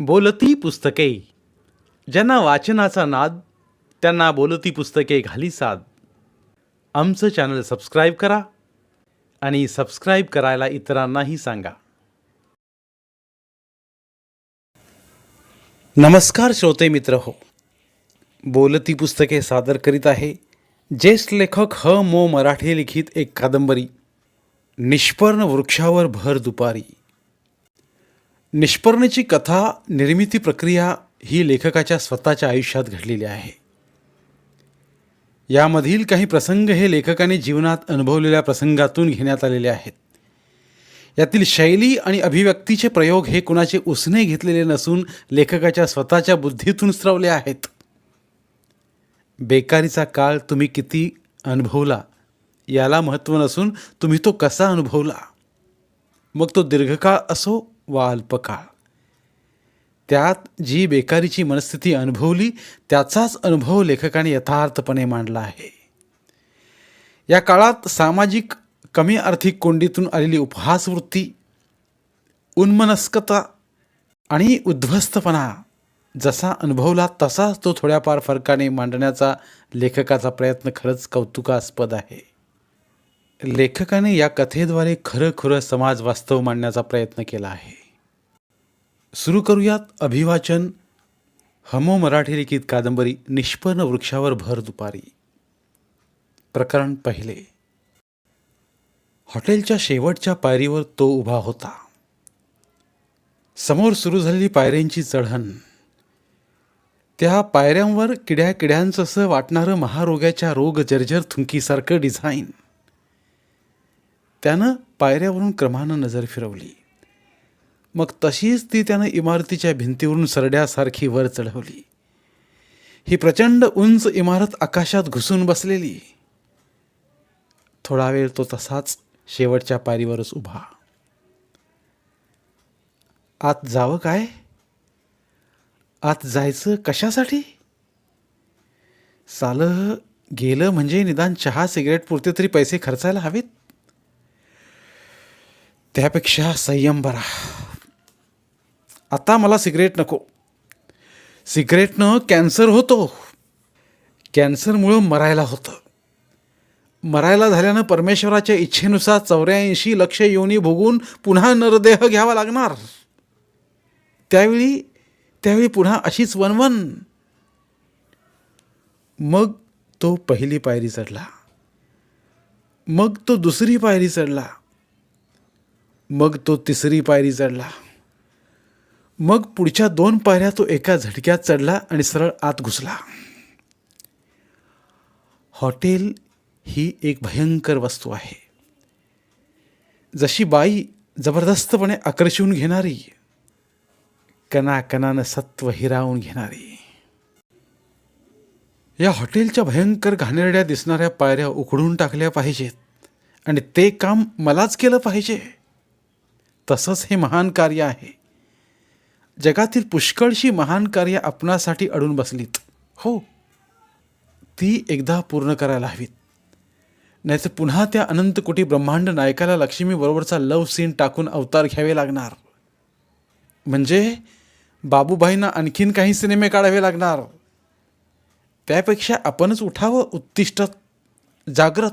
बोलती पुस्तके. ज्यांना वाचनाचा नाद त्यांना बोलती पुस्तके घाली साद. आमचं चॅनल सबस्क्राईब करा आणि सबस्क्राईब करायला इतरांनाही सांगा. नमस्कार श्रोते मित्र हो, बोलती पुस्तके सादर करीत आहे ज्येष्ठ लेखक मो मराठे लिखित एक कादंबरी निष्पर्ण वृक्षावर भर दुपारी. निष्पर्णेची कथा निर्मिती प्रक्रिया ही लेखकाच्या स्वतःच्या आयुष्यात घडलेली आहे. यामधील काही प्रसंग हे लेखकाने जीवनात अनुभवलेल्या प्रसंगातून घेण्यात आलेले आहेत. यातील शैली आणि अभिव्यक्तीचे प्रयोग हे कुणाचे उसने घेतलेले नसून लेखकाच्या स्वतःच्या बुद्धीतून स्रवले आहेत. बेकारीचा काळ तुम्ही किती अनुभवला याला महत्त्व नसून तुम्ही तो कसा अनुभवला, मग तो दीर्घकाळ असो वा अल्पकाळ. त्यात जी बेकारीची मनस्थिती अनुभवली त्याचाच अनुभव लेखकाने यथार्थपणे मांडला आहे. या काळात सामाजिक कमी आर्थिक कोंडीतून आलेली उपहासवृत्ती, उन्मनस्कता आणि उद्ध्वस्तपणा जसा अनुभवला तसाच तो थोड्याफार फरकाने मांडण्याचा लेखकाचा प्रयत्न खरंच कौतुकास्पद आहे. लेखकाने या कथेद्वारे खरं समाज वास्तव मांडण्याचा प्रयत्न केला आहे. सुरू करूयात अभिवाचन मो मराठे लिखित कादंबरी निष्पर्ण वृक्षावर भर दुपारी. प्रकरण पहिले. हॉटेलच्या शेवटच्या पायरीवर तो उभा होता. समोर सुरू झालेली पायऱ्यांची चढण, त्या पायऱ्यांवर किड्यांचं वाटणारं महारोग्याच्या रोग जर्जर थुंकीसारखं डिझाईन. त्यानं पायऱ्यावरून क्रमानं नजर फिरवली. मग तशीच ती त्यानं इमारतीच्या भिंतीवरून सरड्यासारखी वर चढवली. ही प्रचंड उंच इमारत आकाशात घुसून बसलेली. थोडा वेळ तो तसाच शेवटच्या पायरीवरच उभा. आत जावं काय? आत जायचं कशासाठी? सालं गेलं म्हणजे निदान चहा सिगरेट पुरते तरी पैसे खर्चायला हवेत. त्यापेक्षा संयम बरा. आता मला सिगरेट नको. सिगरेटनं कॅन्सर होतो. कॅन्सरमुळं मरायला होतं. मरायला झाल्यानं परमेश्वराच्या इच्छेनुसार 84 लक्ष योनी भोगून पुन्हा नरदेह घ्यावा लागणार. त्यावेळी पुन्हा अशीच वनवन. मग तो पहिली पायरी चढला. मग तो दुसरी पायरी चढला. मग तो तिसरी पायरी चढला. मग पुढच्या 2 पायऱ्या तो एका झटक्यात चढला आणि सरळ आत घुसला. हॉटेल ही एक भयंकर वस्तू आहे. जशी बाई जबरदस्तपणे आकर्षून घेणारी, कणाकणानं सत्व हिरावून घेणारी. या हॉटेलच्या भयंकर घाणेरड्या दिसणाऱ्या पायऱ्या उखडून टाकल्या पाहिजेत आणि ते काम मलाच केलं पाहिजे. तसंच हे महान कार्य आहे. जगातील पुष्कळशी महान कार्य आपणासाठी अडून बसलीत. हो, ती एकदा पूर्ण करायला हवीत. नाहीतर पुन्हा त्या अनंत कोटी ब्रह्मांड नायकाला लक्ष्मीबरोबरचा लव सीन टाकून अवतार घ्यावे लागणार. म्हणजे बाबूबाईंना आणखीन काही सिनेमे काढावे लागणार. त्यापेक्षा आपणच उठावं उत्तिष्ठत, जाग्रत.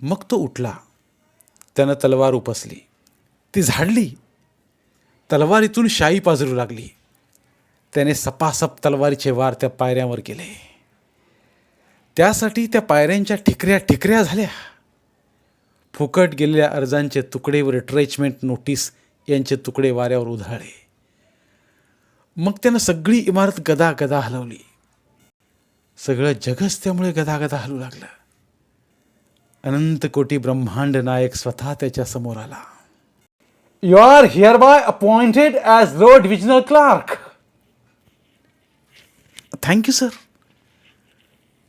मग तो उठला. त्यानं तलवार उपसली. ती झाडली. तलवारीतून शाई पाजरू लागली. त्याने सपासप तलवारीचे वार त्या पायऱ्यांवर केले. त्यासाठी त्या पायऱ्यांच्या ठिकऱ्या झाल्या. फुकट गेलेल्या अर्जांचे तुकडे व रिट्रेचमेंट नोटीस यांचे तुकडे वाऱ्यावर उधळले. मग त्यानं सगळी इमारत गदा हलवली. सगळं जगच त्यामुळे गदा हलू लागलं. अनंत कोटी ब्रह्मांड नायक स्वतः त्याच्या समोर आला. You are hereby appointed as road divisional clerk. Thank you sir.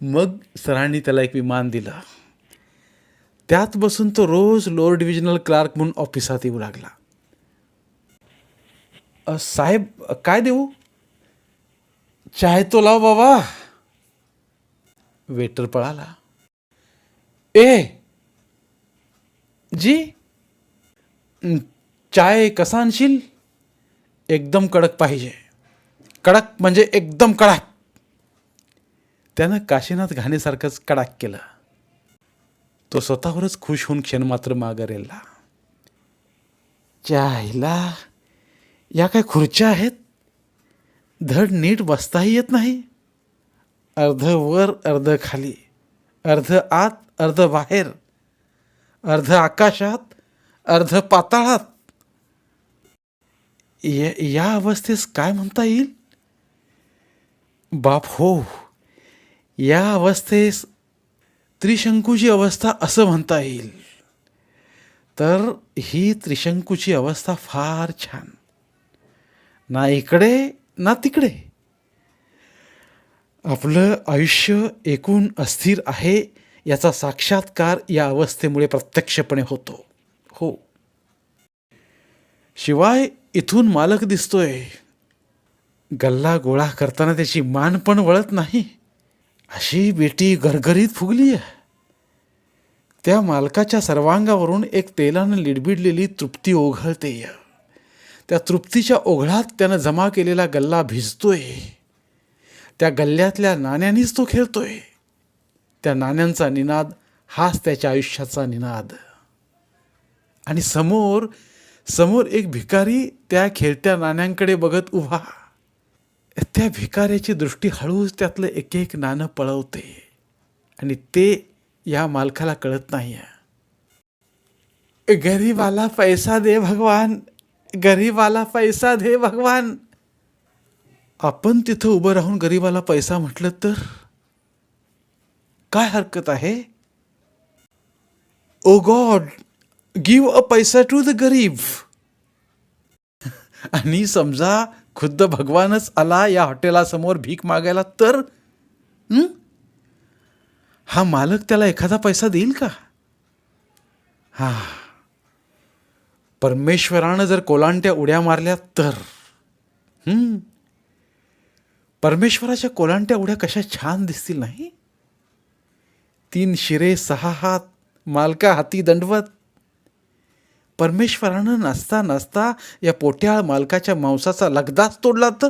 मग सरांनी त्याला एक विमान दिलं. त्यात बसून तो रोज लोअर डिव्हिजनल क्लार्क म्हणून ऑफिसात येऊ लागला. साहेब काय देऊ? चाय तो लाव बाबा. वेटर पळाला. जी चाय कसा आणशील? एकदम कडक पाहिजे. कडक म्हणजे एकदम कडक. त्यानं काशीनाथ घाणेसारखंच कडक केलं. तो स्वतःवरच खुश होऊन क्षणमात्र मागं रेलला. आईला या काय खुर्च्या आहेत, धड नीट बसताही येत नाही. अर्ध वर अर्ध खाली, अर्ध आत अर्ध बाहेर, अर्ध आकाशात अर्ध पाताळात. या अवस्थेस काय म्हणता येईल? बाप हो, या अवस्थेस त्रिशंकूची अवस्था असं म्हणता येईल. तर ही त्रिशंकूची अवस्था फार छान. ना इकडे ना तिकडे. आपलं आयुष्य एकूण अस्थिर आहे याचा साक्षात्कार या अवस्थेमुळे प्रत्यक्षपणे होतो. हो, शिवाय इथून मालक दिसतोय. गल्ला गोळा करताना त्याची मान पण वळत नाही. अशी बेटी गरगरीत फुगली आहे. त्या मालकाच्या सर्वांगावरून एक तेलानं लिडबिडलेली तृप्ती ओघळते. त्या तृप्तीच्या ओघळात त्यानं जमा केलेला गल्ला भिजतोय. त्या गल्ल्यातल्या नाण्यांनीच तो खेळतोय. त्या नाण्यांचा निनाद हाच त्याच्या आयुष्याचा निनाद. आणि समोर समोर एक भिकारी त्या खेळत्या नाण्यांकडे बघत उभा. त्या भिकाऱ्याची दृष्टी हळूच त्यातलं एक एक नाणं पळवते आणि ते या मालकाला कळत नाही. गरीबाला पैसा दे भगवान, गरीबाला पैसा दे भगवान. आपण तिथं उभं राहून गरीबाला पैसा म्हटलं तर काय हरकत आहे? ओ गॉड, गिव्ह अ पैसा टू द गरीब. आणि समजा खुद्द भगवानच आला या हॉटेलासमोर भीक मागायला तर हा मालक त्याला एखादा पैसा देईल का? परमेश्वरानं जर कोलांट्या उड्या मारल्या तर परमेश्वराच्या कोलांट्या उड्या कशा छान दिसतील नाही? 3 शिरे 6 हात, मालका हाती दंडवत. परमेश्वरानं नसता नसता या पोट्याळ मालकाच्या मांसाचा लगदाच तोडला तर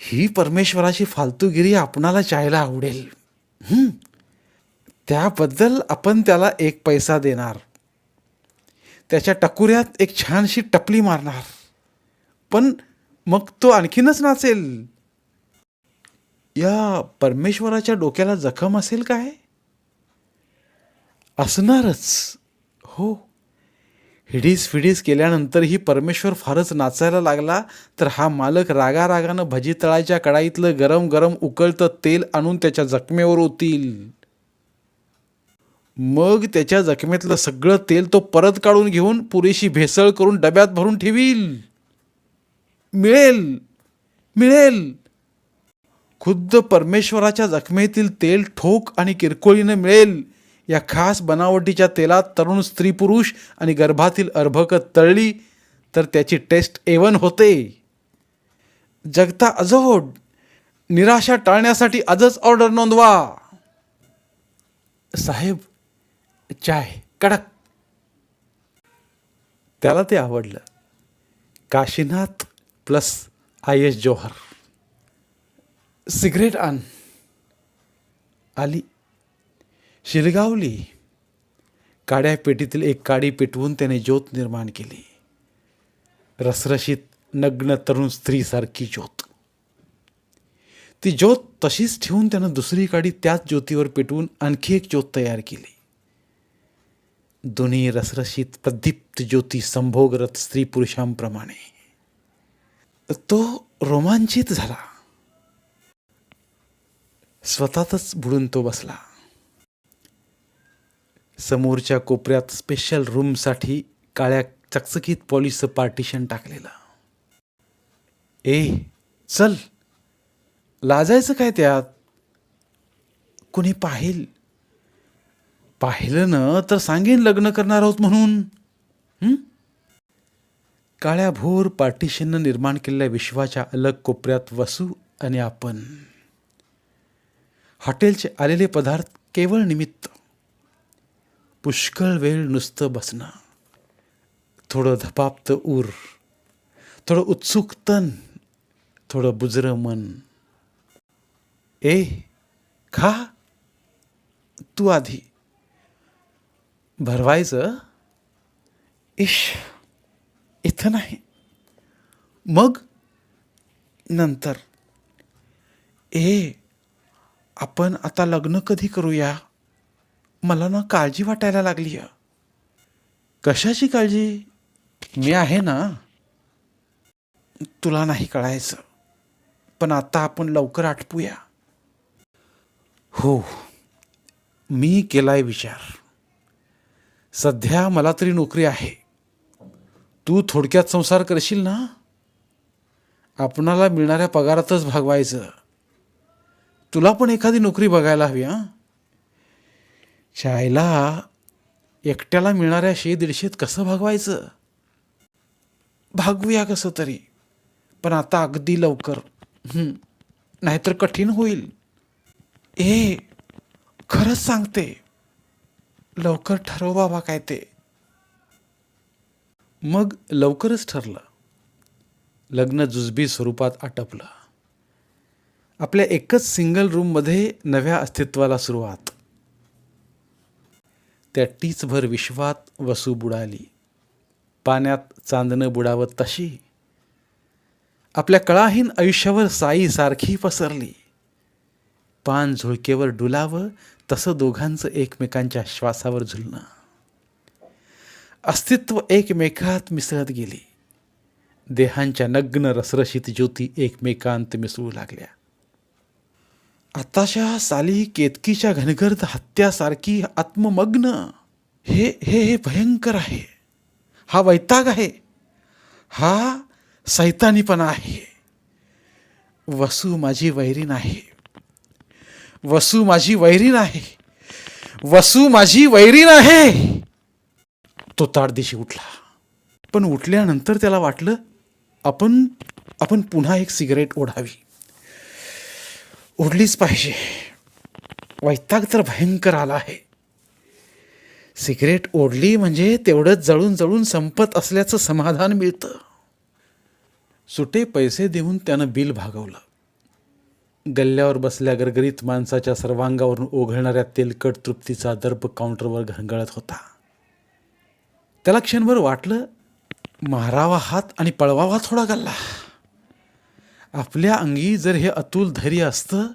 ही परमेश्वराची फालतूगिरी आपणाला चाहायला आवडेल. त्याबद्दल आपण त्याला 1 पैसा देणार. त्याच्या टकुऱ्यात एक छानशी टपली मारणार. पण मग तो आणखीनच नाचेल. या परमेश्वराच्या डोक्याला जखम असेल काय? असणारच. हो, हिडीस फिडीस केल्यानंतरही परमेश्वर फारच नाचायला लागला तर हा मालक रागारागानं भजी तळायच्या कढाईतलं गरम गरम उकळतं तेल आणून त्याच्या जखमेवर ओतील. मग त्याच्या जखमेतलं सगळं तेल तो परत काढून घेऊन पुरेशी भेसळ करून डब्यात भरून ठेवील. मिळेल मिळेल. खुद्द परमेश्वराच्या जखमेतील तेल ठोक आणि किरकोळीनं मिळेल. या खास बनावटीच्या तेलात तरुण स्त्री पुरुष आणि गर्भातील अर्भकं तळली तर त्याची टेस्ट A1 होते. जगता अजोड, निराशा टाळण्यासाठी आजच ऑर्डर नोंदवा. साहेब, चाय कडक. त्याला ते आवडलं. Kashinath plus IS Johar. Cigarette आण. आली. शिरगावली. काड्या पेटीतील एक काडी पेटवून त्याने ज्योत निर्माण केली. रसरशीत नग्न तरुण स्त्रीसारखी ज्योत. ती ज्योत तशीच ठेवून त्यानं दुसरी काडी त्याच ज्योतीवर पेटवून आणखी एक ज्योत तयार केली. दोन्ही रसरशीत प्रदीप्त ज्योती संभोगरत स्त्री पुरुषांप्रमाणे. तो रोमांचित झाला. स्वतःतच बुडून तो बसला. समोरच्या कोपऱ्यात स्पेशल रूमसाठी काळ्या चकचकीत पॉलिशचं पार्टिशन टाकलेलं. चल, लाजायचं काय त्यात? कुणी पाहिलं ना तर सांगेन लग्न करणार आहोत म्हणून. काळ्या भोर पार्टिशननं निर्माण केलेल्या विश्वाच्या अलग कोपऱ्यात वसू आणि आपण. हॉटेलचे आलेले पदार्थ केवळ निमित्त. पुष्कळ वेळ नुसतं बसणं. थोडं धपापतं ऊर, थोडं उत्सुक तन, थोडं बुजरं मन. ए खा, तू आधी. भरवायचं? इश, इथं नाही. मग नंतर. आपण आता लग्न कधी करूया? मला ना काळजी वाटायला लागली. कशाची काळजी? मी आहे ना. तुला नाही कळायचं, पण आता आपण लवकर आटपूया. हो, मी केलाय विचार. सध्या मला तरी नोकरी आहे. तू थोडक्यात संसार करशील ना? आपणाला मिळणाऱ्या पगारातच भागवायचं. तुला पण एखादी नोकरी बघायला हवी. शाळेला एकट्याला मिळणाऱ्या 100-150 कसं भागवायचं? भागवूया कसं तरी, पण आता अगदी लवकर. नाहीतर कठीण होईल. खरंच सांगते, लवकर ठरव बाबा काय ते. मग लवकरच ठरलं. लग्न जुजबी स्वरूपात आटपलं. आपल्या एकच सिंगल रूममध्ये नव्या अस्तित्वाला सुरुवात. त्या टीचभर विश्वात वसू बुडाली, पाण्यात चांदणं बुडावत तशी. आपल्या कळाहीन आयुष्यावर साई सारखी पसरली. पान झुळकेवर डुलावं तसं दोघांचं एकमेकांच्या श्वासावर झुलणं. अस्तित्व एकमेकात मिसळत गेली. देहांच्या नग्न रसरशीत ज्योती एकमेकांत मिसळू लागल्या. आताशा साली केतकीच्या घनगर्द हत्यासारखी आत्ममग्न. हे हे भयंकर आहे. हा वैताग आहे. हा सैतानीपणा आहे. वसू माझी वैरीण आहे. वसू माझी वैरीण आहे. वसू माझी वैरीण आहे. तो ताडदिशी उठला. पण उठल्यानंतर त्याला वाटलं आपण पुन्हा एक सिगरेट ओढावी. ओढलीच पाहिजे. वैताग तर भयंकर आला आहे. सिगरेट ओढली म्हणजे तेवढंच जळून जळून संपत असल्याचं समाधान मिळतं. सुटे पैसे देऊन त्यानं बिल भागवलं. गल्ल्यावर बसल्या गरगरीत माणसाच्या सर्वांगावरून ओघळणाऱ्या तेलकट तृप्तीचा दर्प काउंटरवर घरंगळत होता. त्याला क्षणभर वाटलं, मारावा हात आणि पळवावा थोडा गल्ला. आपल्या अंगी जर हे अतुल धैर्य असतं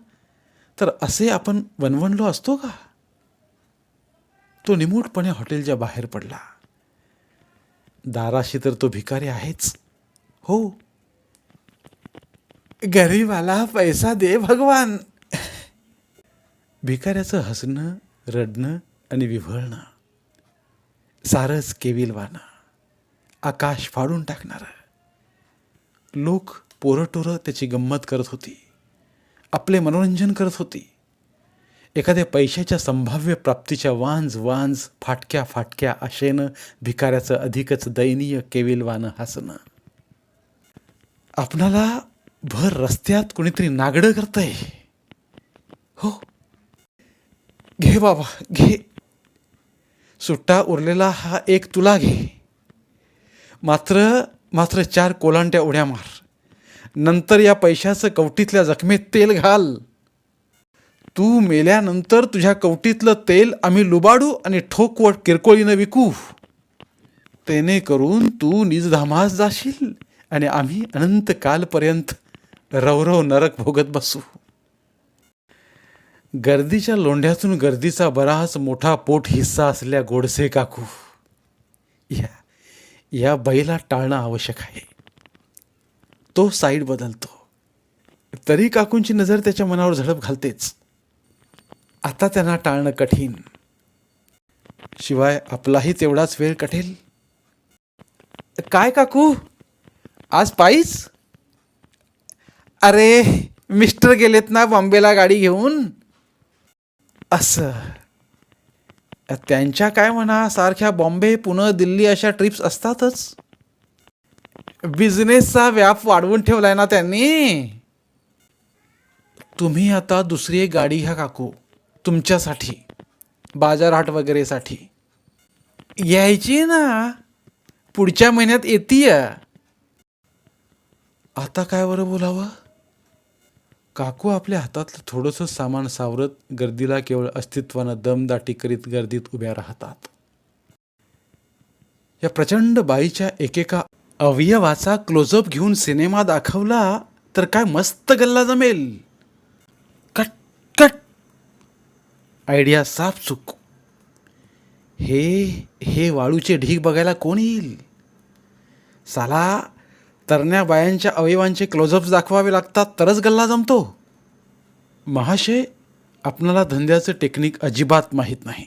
तर असे आपण वणवणलो असतो का? तो निमूटपणे हॉटेलच्या बाहेर पडला. दाराशी तर तो भिकारी आहेच. हो, गरीबाला पैसा दे भगवान. भिकाऱ्याचं हसणं, रडणं आणि विव्हळणं सारंच केविलवानं, आकाश फाडून टाकणारं. लोक पोरटोरं त्याची गंमत करत होती, आपले मनोरंजन करत होती. एखाद्या पैशाच्या संभाव्य प्राप्तीच्या वांज फाटक्या फाटक्या आशेनं भिकाऱ्याचं अधिकच दयनीय केविलवानं हसणं. आपणाला भर रस्त्यात कोणीतरी नागडं करतंय. हो, घे बाबा घे. सुट्टा उरलेला हा एक तुला घे. मात्र 4 कोलांट्या उड्या मार. नंतर या पैशाचं कवटीतल्या जखमेत तेल घाल. तू मेल्यानंतर तुझ्या कवटीतलं तेल आम्ही लुबाडू आणि ठोकवट किरकोळीनं विकू. तेने करून तू निजधामास जाशील आणि आम्ही अनंत कालपर्यंत रवरव नरक भोगत बसू. गर्दीच्या लोंढ्यातून गर्दीचा बराच मोठा पोट हिस्सा असल्या गोडसे काकू, या बैला टाळणं आवश्यक आहे. तो साईड बदलतो तरी काकूंची नजर त्याच्या मनावर झडप घालतेच. आता त्यांना टाळणं कठीण. शिवाय आपलाही तेवढाच वेळ कठेल. काय काकू, आज पायीच? अरे मिस्टर गेलेत ना बॉम्बेला गाडी घेऊन. असं त्यांच्या काय म्हणा, सारख्या बॉम्बे पुणे दिल्ली अशा ट्रिप्स असतातच. बिझनेसचा व्याप वाढवून ठेवलाय ना त्यांनी. तुम्ही आता दुसरी एक गाडी घ्या काकू, तुमच्यासाठी बाजारहाट वगैरेसाठी. यायची ना, पुढच्या महिन्यात येतीय. आता काय बरं बोलावं. काकू आपल्या हातातलं थोडंसं सामान सावरत गर्दीला केवळ अस्तित्वानं दमदाटी करीत गर्दीत उभ्या राहतात. या प्रचंड बाईच्या एकेका अवयवाचा क्लोजअप घेऊन सिनेमा दाखवला तर काय मस्त गल्ला जमेल. Cut cut. आयडिया साफ चूक. हे वाळूचे ढीग बघायला कोण येईल. साला तरण्या बायांच्या अवयवांचे क्लोजअप्स दाखवावे लागतात तरच गल्ला जमतो. महाशय, आपणाला धंद्याचं टेक्निक अजिबात माहीत नाही.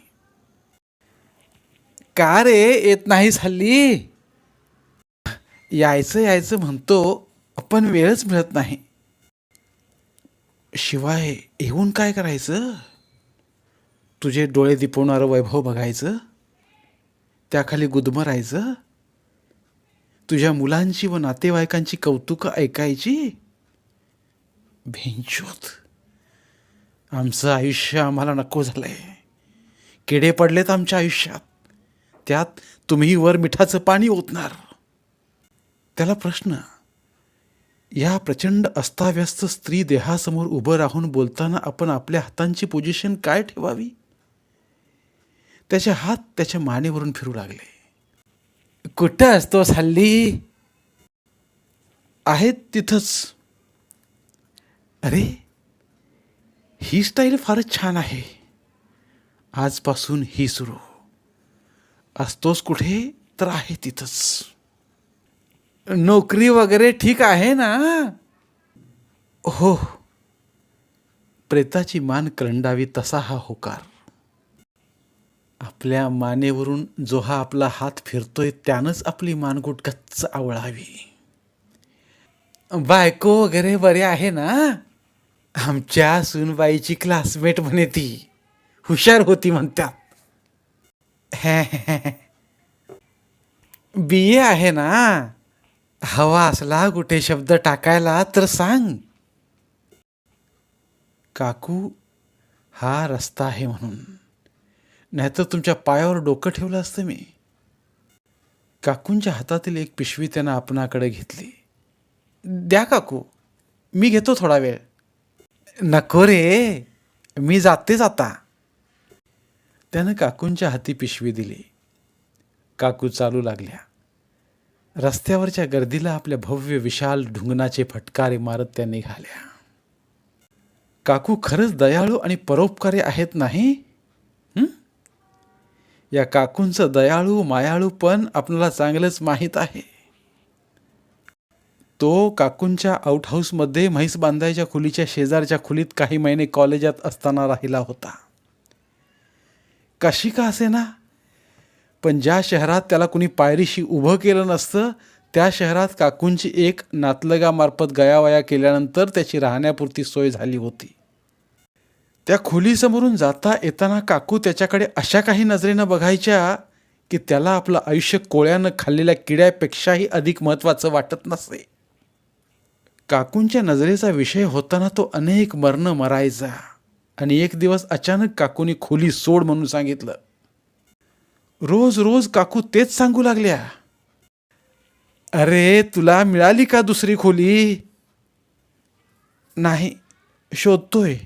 का रे येत नाहीस हल्ली. यायचं म्हणतो पण वेळच मिळत नाही. शिवाय येऊन काय करायचं. तुझे डोळे दिपवणारं वैभव बघायचं, त्याखाली गुदमरायचं, तुझ्या मुलांची व नातेवाईकांची कौतुकं ऐकायची. भेंचोत, आमचं आयुष्य आम्हाला नको झालंय. किडे पडलेत आमच्या आयुष्यात. त्यात तुम्ही वर मिठाचं पाणी ओतणार. त्याला प्रश्न, या प्रचंड अस्ताव्यस्त स्त्री देहासमोर उभं राहून बोलताना आपण आपल्या हातांची पोझिशन काय ठेवावी. त्याचे हात त्याच्या मानेवरून फिरू लागले. कुठं असतोस हल्ली. आहेत तिथंच. अरे, ही स्टाईल फारच छान आहे. आजपासून ही सुरू. असतोस कुठे तर आहे तिथंच. नोकरी वगैरे ठीक आहे ना. हो. प्रेताची मान करंडावी तसा हा होकार. आपल्या मानेवरून जो हा आपला हात फिरतोय त्यानंच आपली मानगूट गच्च आवळावी. बायको वगैरे बरे आहे ना. आमच्या सूनबाईची क्लासमेट म्हणे ती. हुशार होती म्हणतात. BA आहे ना. हवा असला कुठे शब्द टाकायला तर सांग. काकू, हा रस्ता आहे म्हणून, नाहीतर तुमच्या पायावर डोकं ठेवलं असतं मी. काकूंच्या हातातील एक पिशवी त्यानं आपणाकडे घेतली. द्या काकू, मी घेतो थोडा वेळ. नको रे, मी जातेच आता. त्यानं काकूंच्या हाती पिशवी दिली. काकू चालू लागल्या. रस्त्यावरच्या गर्दीला आपल्या भव्य विशाल ढुंगणाचे फटकारे मारत त्या निघाल्या. काकू खरंच दयाळू आणि परोपकारी आहेत नाही. या काकूंचं दयाळू मायाळूपण आपल्याला चांगलंच माहीत आहे. तो काकूंच्या आउटहाऊसमध्ये म्हैस बांधायच्या खोलीच्या शेजारच्या खोलीत काही महिने कॉलेजात असताना राहिला होता. कशी का असेना, पण ज्या शहरात त्याला कुणी पायरीशी उभं केलं नसतं त्या शहरात काकूंची एक नातलगामार्फत गयावया केल्यानंतर त्याची राहण्यापुरती सोय झाली होती. त्या खोलीसमोरून जाता येताना काकू त्याच्याकडे अशा काही नजरेनं बघायच्या की त्याला आपलं आयुष्य कोळ्यानं खाल्लेल्या किड्यापेक्षाही अधिक महत्त्वाचं वाटत नसे. काकूंच्या नजरेचा विषय होताना तो अनेक मरणं मरायचा आणि एक दिवस अचानक काकूंनी खोली सोड म्हणून सांगितलं. रोज रोज काकू तेच सांगू लागल्या. अरे, तुला मिळाली का दुसरी खोली. नाही, शोधतोय.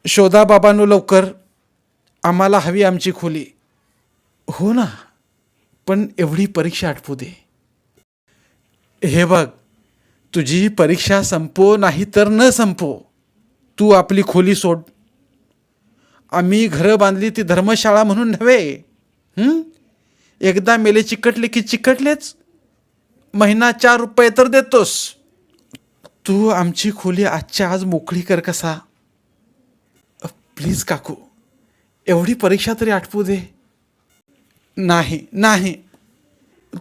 शोधा बाबांनो लवकर, आम्हाला हवी आमची खोली. हो ना, पण एवढी परीक्षा आटपू दे. हे बघ, तुझी परीक्षा संपो नाही तर न संपो, तू आपली खोली सोड. आम्ही घरं बांधली ती धर्मशाळा म्हणून नव्हे. एकदा मेले चिकटले की चिकटलेच. महिना 4 रुपये तर देतोस. तू आमची खोली आजच्या आज मोकळी कर कसा. प्लीज काकू, एवढी परीक्षा तरी आटपू दे. नाही नाही,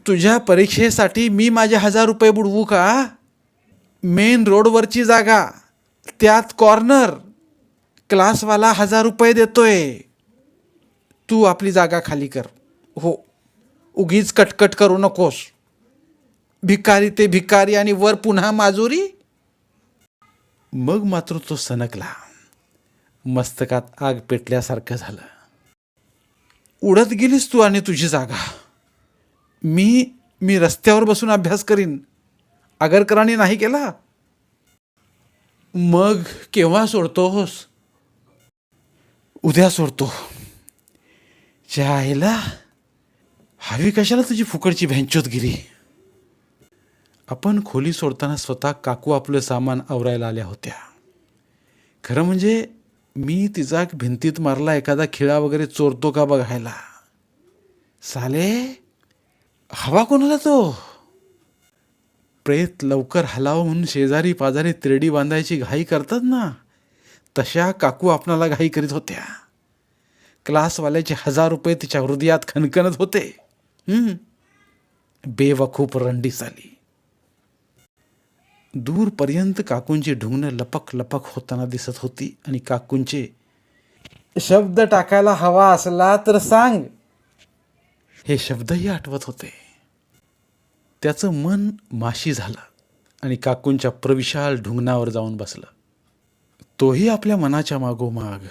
तुझ्या परीक्षेसाठी मी माझे 1000 रुपये बुडवू का. मेन रोडवरची जागा, त्यात कॉर्नर. क्लासवाला 1000 रुपये देतोय. तू आपली जागा खाली कर. हो, उगीच कटकट करू नकोस. भिकारी ते भिकारी आणि वर पुन्हा माजुरी. मग मात्र तो सनकला. मस्तकात आग पेटल्यासारखं झालं. उडत गेलीस तू आणि तुझी जागा. मी मी रस्त्यावर बसून अभ्यास करीन. आगरकरांनी नाही केला. मग केव्हा सोडतोस? उद्या सोडतो. आईला हवी कशाला तुझी फुकटची भ्यांचोतगिरी. आपण खोली सोडताना स्वतः काकू आपलं सामान आवरायला आल्या होत्या. खरं म्हणजे मी तिचा भिंतीत मारला एखादा खिळा वगैरे चोरतो का बघायला. साले हवा कोणाला तो. प्रेत लवकर हलावं म्हणून शेजारी पाजारी तिरडी बांधायची घाई करतात ना, तशा काकू आपणाला घाई करीत होत्या. क्लासवाल्याचे 1000 रुपये तिच्या हृदयात खणखणत होते. बेवकूफ रंडी साली. दूरपर्यंत काकूंची ढुंगणं लपक लपक होताना दिसत होती आणि काकूंचे शब्द टाकायला हवा असला तर सांग हे शब्दही आठवत होते. त्याचं मन माशी झालं आणि काकूंच्या प्रविशाल ढुंगणावर जाऊन बसलं. तोही आपल्या मनाच्या मागोमाग.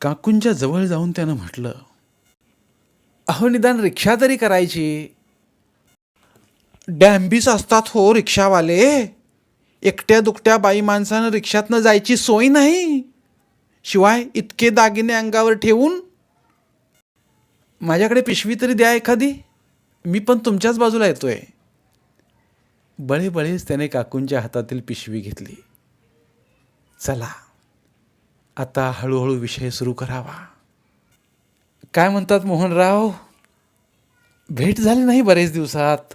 काकूंच्या जवळ जाऊन त्यानं म्हटलं, अहो निदान रिक्षा तरी करायची. डॅम्बीस असतात हो रिक्षावाले. एकट्या दुकट्या बाई माणसानं रिक्षातनं जायची सोय नाही. शिवाय इतके दागिने अंगावर ठेवून. माझ्याकडे पिशवी तरी द्या एखादी, मी पण तुमच्याच बाजूला येतोय. बळेबळेच त्याने काकूंच्या हातातील पिशवी घेतली. चला आता हळूहळू विषय सुरू करावा. काय म्हणतात मोहनराव, भेट झाली नाही बरेच दिवसात.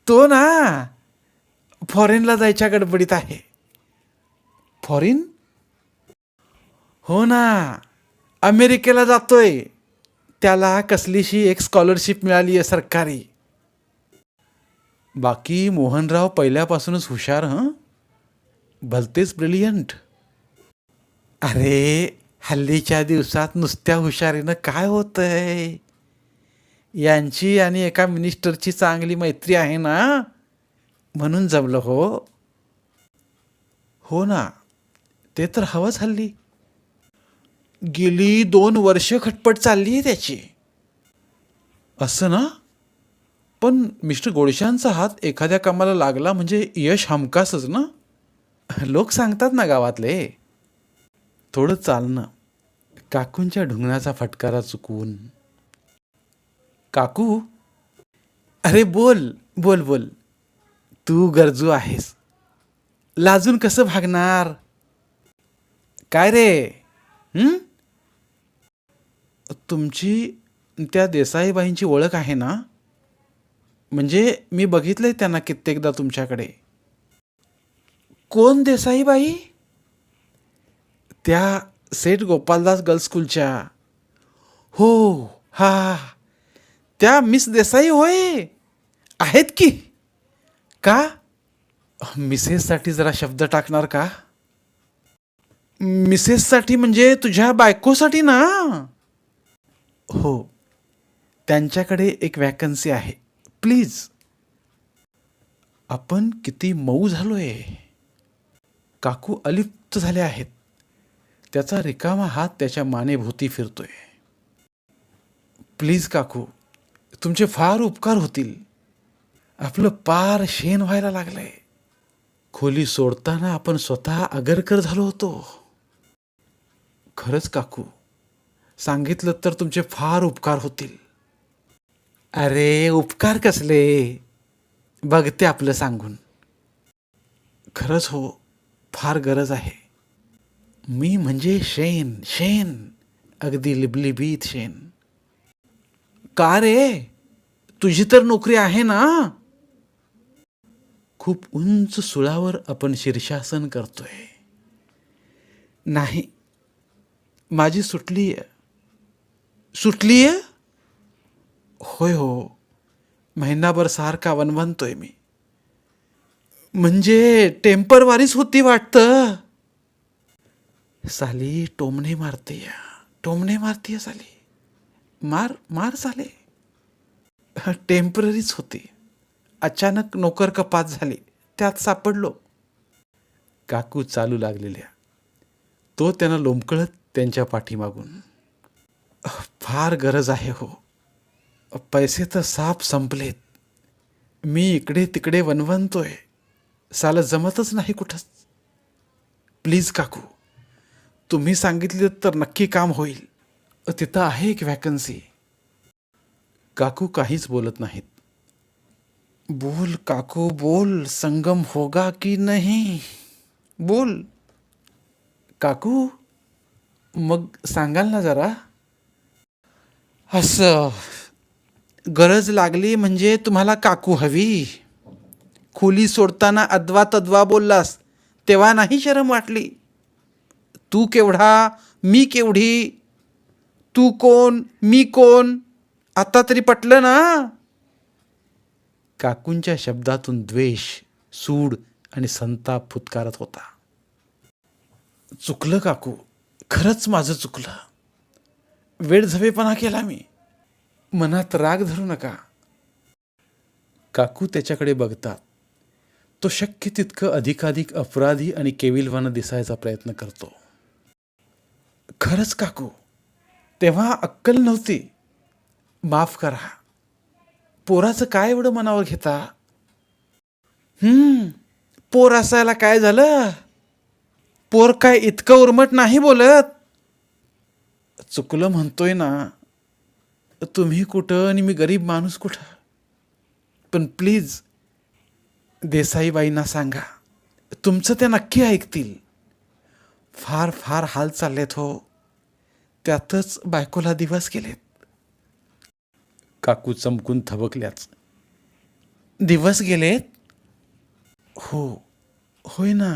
तो ना फॉरेनला जायच्या गडबडीत आहे. फॉरेन? हो ना, अमेरिकेला जातोय. त्याला कसलीशी एक स्कॉलरशिप मिळाली आहे सरकारी. बाकी मोहनराव पहिल्यापासूनच हुशार. भलतेच ब्रिलियंट. अरे हल्लीच्या दिवसात नुसत्या हुशारीनं काय होतंय. यांची आणि एका मिनिस्टरची चांगली मैत्री आहे ना, म्हणून जमलं हो. हो ना, ते तर हवंच हल्ली. गेली 2 वर्ष खटपट चालली आहे त्याची. असं ना. पण मिस्टर गोडशांचा हात एखाद्या कामाला लागला म्हणजे यश हमखासच ना. लोक सांगतात ना गावातले. थोडं चालणं. काकूंच्या ढुंगणाचा फटकारा चुकवून. काकू, अरे बोल बोल बोल. तू गरजू आहेस. लाजून कसं भागणार. काय रे. तुमची त्या देसाईबाईंची ओळख आहे ना. म्हणजे मी बघितलंय त्यांना कित्येकदा तुमच्याकडे. कोण देसाईबाई? त्या सेठ गोपालदास गर्ल्स स्कूलच्या. हो हा, त्या मिस देसाई होय. आहेत की. का मिसेससाठी जरा शब्द टाकणार का. मिसेससाठी म्हणजे तुझ्या बायकोसाठी ना. हो, त्यांच्याकडे एक वॅकन्सी आहे. प्लीज. आपण किती मऊ झालोय. काकू अलिप्त झाले आहेत. त्याचा रिकामा हात त्याच्या मानेभोवती फिरतोय. प्लीज काकू, तुमचे फार उपकार होतील. आपलं पार शेण व्हायला लागलंय. खोली सोडताना आपण स्वतः आगरकर झालो होतो. खरंच काकू, सांगितलं तर तुमचे फार उपकार होतील. अरे उपकार कसले, बघते आपलं सांगून. खरंच हो, फार गरज आहे. मी म्हणजे शेण शेण, अगदी लिबलिबीत शेण. का रे, तुझी तर नोकरी आहे ना. खूप उंच सुळावर आपण शीर्षासन करतोय. नाही, माझी सुटली आहे. सुटली आहे? होय हो, महिनाभर सारखा वणवणतोय मी. म्हणजे टेम्परवारीच होती वाटतं. साली टोमणे मारते, टोमणे मारते साली. मार मार साले. टेम्पररीच होती. अचानक नोकर कपात झाली, त्यात सापडलो. काकू चालू लागलेल्या. तो त्यांना लोंबकळत त्यांच्या पाठीमागून. फार गरज आहे हो. पैसे तर साफ संपलेत. मी इकडे तिकडे वणवणतोय, साला जमतच नाही कुठंच. प्लीज काकू, तुम्ही सांगितले तर नक्की काम होईल. तिथं आहे एक वॅकन्सी. काकू काहीच बोलत नाहीत. बोल काकू बोल, संगम होगा की नहीं, बोल. काकू, मग सांगाल ना जरा. असं गरज लागली म्हणजे तुम्हाला काकू हवी. खोली सोडताना अद्वा तद्वा बोललास तेव्हा नाही शरम वाटली. तू केवढा, मी केवढी, तू कोण, मी कोण, आता तरी पटलं ना. काकूंच्या शब्दातून द्वेष, सूड आणि संताप फुतकारत होता. चुकलं काकू, खरंच माझं चुकलं. वेडझवेपणा केला मी. मनात राग धरू नका. काकू त्याच्याकडे बघतात. तो शक्य तितकं अधिकाधिक अपराधी आणि केविलवानं दिसायचा प्रयत्न करतो. खरंच काकू, तेव्हा अक्कल नव्हती. माफ करा. पोराचं काय एवढं मनावर घेता. पोर असायला काय झालं. पोर काय इतकं उर्मट नाही बोलत. चुकलं म्हणतोय ना. तुम्ही कुठं आणि मी गरीब माणूस कुठं. पण प्लीज देसाईबाईंना सांगा, तुमचं ते नक्की ऐकतील. फार फार हाल चाललेत हो. त्यातच बायकोला दिवस गेलेत. काकू चमकून थबकल्याच. दिवस गेलेत. हो, होय ना.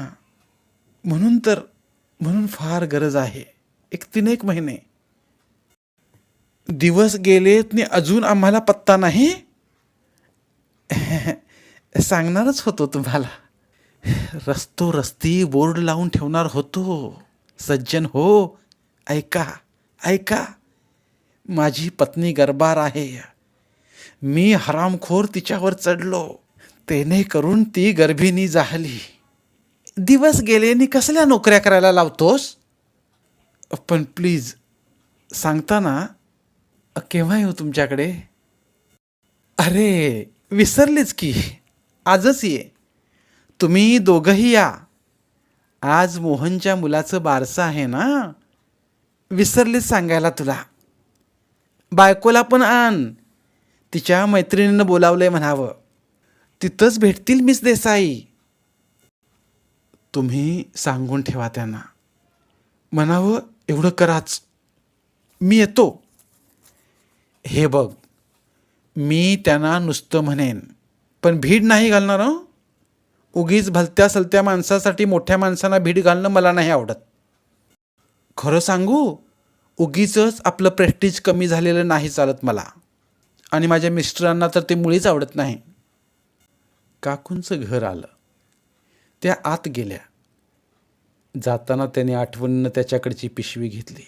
म्हणून फार गरज आहे. 3-1 महिने. दिवस गेलेत नि अजून आम्हाला पत्ता नाही. सांगणारच होतो तुम्हाला. रस्ती बोर्ड लावून ठेवणार होतो. सज्जन हो, ऐका ऐका. माझी पत्नी गरबार आहे. मी हरामखोर तिच्यावर चढलो. तेने करून ती गर्भिणी झाली. दिवस गेले नि कसल्या नोकऱ्या करायला लावतोस. पण प्लीज सांगता ना. केव्हा येऊ तुमच्याकडे. अरे विसरलीच की. आजच ये. तुम्ही दोघंही या. आज मोहनच्या मुलाचं बारसं आहे ना. विसरलीच सांगायला तुला. बायकोला पण आण. तिच्या मैत्रिणीनं बोलावलंय म्हणावं. तिथंच भेटतील मिस देसाई. तुम्ही सांगून ठेवा त्यांना. म्हणावं एवढं कराच. मी येतो. हे बघ, मी त्यांना नुसतं म्हणेन, पण भीड नाही घालणार हं. उगीच भलत्या सलत्या माणसासाठी मोठ्या माणसांना भीड घालणं मला नाही आवडत. खरं सांगू, उगीचच आपलं प्रेस्टीज कमी झालेलं नाही चालत मला. आणि माझ्या मिस्टरांना तर ते मुळीच आवडत नाही. काकूंचं घर आलं. त्या आत गेल्या. जाताना त्याने आठवणीनं त्याच्याकडची पिशवी घेतली.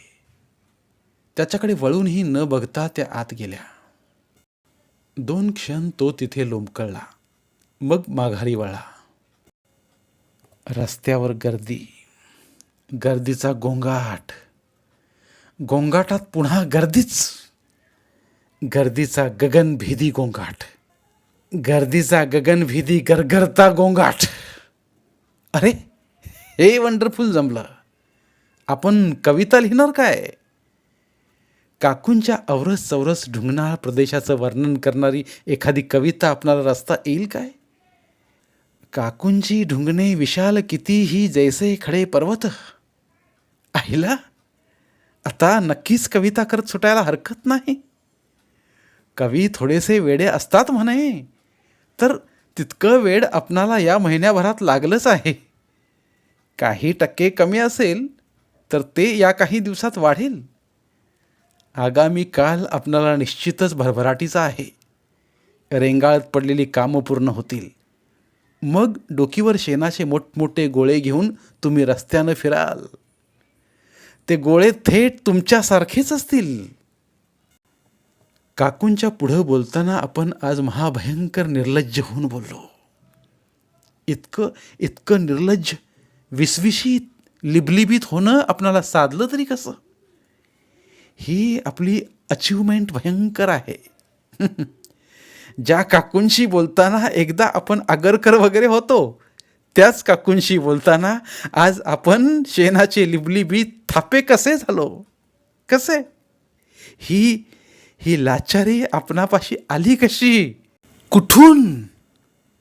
त्याच्याकडे वळूनही न बघता त्या आत गेल्या. 2 क्षण तो तिथे लोंबकळला. मग माघारी वळला. रस्त्यावर गर्दी, गर्दीचा गोंगाट, गोंगाटात पुन्हा गर्दीच, गर्दीचा गगनभेदी गोंगाट, गर्दीचा गगनभेदी गरगरता गोंगाट. अरे हे वंडरफुल जमलं. आपण कविता लिहिणार काय. काकूंच्या अवरस चौरस ढुंगणाळ प्रदेशाचं वर्णन करणारी एखादी कविता आपणाला रस्ता येईल काय. काकूंची ढुंगणे विशाल कितीही जैसे खडे पर्वत. आईला आता नक्कीच कविता करत सुटायला हरकत नाही. कवी थोडेसे वेडे असतात म्हणे. तर तितकं वेड आपणाला या महिन्याभरात लागलंच आहे. काही टक्के कमी असेल तर ते या काही दिवसात वाढेल. आगामी काल आपणाला निश्चितच भरभराटीचा आहे. रेंगाळत पडलेली कामं पूर्ण होतील. मग डोकीवर शेणाचे मोठमोठे गोळे घेऊन तुम्ही रस्त्यानं फिराल. ते गोळे थेट तुमच्यासारखेच असतील. काकूंच्या पुढं बोलताना आपण आज महाभयंकर निर्लज्ज होऊन बोललो. इतकं निर्लज्ज, विसविशीत, लिबलिबीत होणं आपणाला साधलं तरी कसं. ही आपली अचिव्हमेंट भयंकर आहे. ज्या काकूंशी बोलताना एकदा आपण आगरकर वगैरे होतो, त्याच काकूंशी बोलताना आज आपण शेणाचे लिबलिबीत थापे कसे झालो, कसे? ही ही लाचारी आपणापाशी आली कशी? कुठून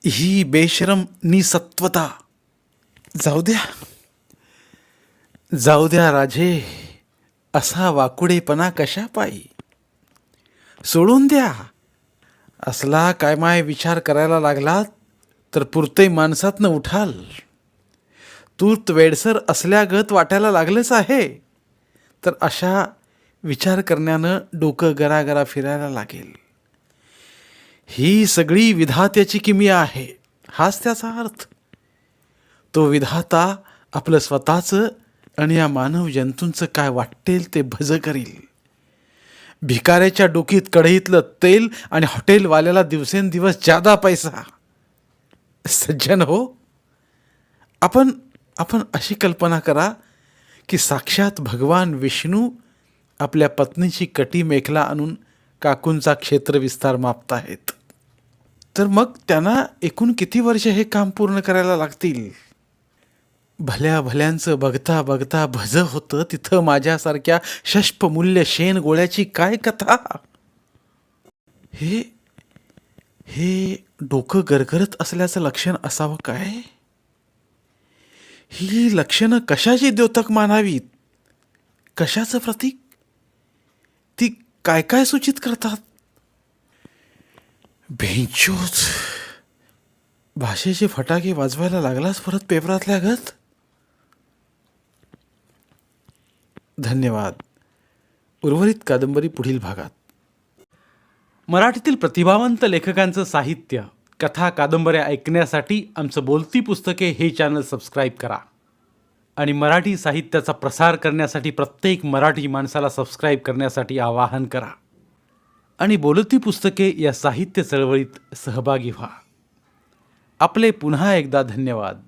ही बेशरम निसत्वता? जाऊ द्या, जाऊ द्या राजे, असा वाकुडेपणा कशा पायी? सोडून द्या. असला काय माय विचार करायला लागलात तर पुरते माणसातनं उठाल. तूर्त वेडसर असल्यागत वाटायला लागलंच आहे, तर अशा विचार करण्यानं डोकं गरागरा फिरायला लागेल. ही सगळी विधात्याची किमिया आहे, हाच त्याचा अर्थ. तो विधाता आपलं स्वतःचं आणि या मानव जंतूंचं काय वाटेल ते भज करील. भिकाऱ्याच्या डोकीत कढईतलं तेल आणि हॉटेलवाल्याला दिवसेंदिवस जादा पैसा. सज्जन हो, आपण आपण अशी कल्पना करा की साक्षात भगवान विष्णू आपल्या पत्नीची कटी मेखला आणून काकूंचा क्षेत्रविस्तार मापताहेत. तर मग त्यांना एकूण किती वर्ष हे काम पूर्ण करायला लागतील? भल्या भल्यांचं बघता बघता भज होतं तिथं माझ्यासारख्या षष्पमूल्य शेण गोळ्याची काय कथा? हे हे डोकं गरगरत असल्याचं लक्षण असावं काय? ही लक्षणं कशाची द्योतक मानावीत? कशाचं प्रतीक? ती काय काय सूचित करतात? बेंचोच, भाषेचे फटाके वाजवायला लागलाच परत पेपरातल्या गत. धन्यवाद. उर्वरित कादंबरी पुढील भागात. मराठीतील प्रतिभावंत लेखकांचं साहित्य, कथा, कादंबऱ्या ऐकण्यासाठी आमचं बोलती पुस्तके हे चॅनल सबस्क्राईब करा आणि मराठी साहित्याचा प्रसार करण्यासाठी प्रत्येक मराठी माणसाला सबस्क्राईब करण्यासाठी आवाहन करा आणि बोलती पुस्तके या साहित्य चळवळीत सहभागी व्हा. आपले पुन्हा एकदा धन्यवाद.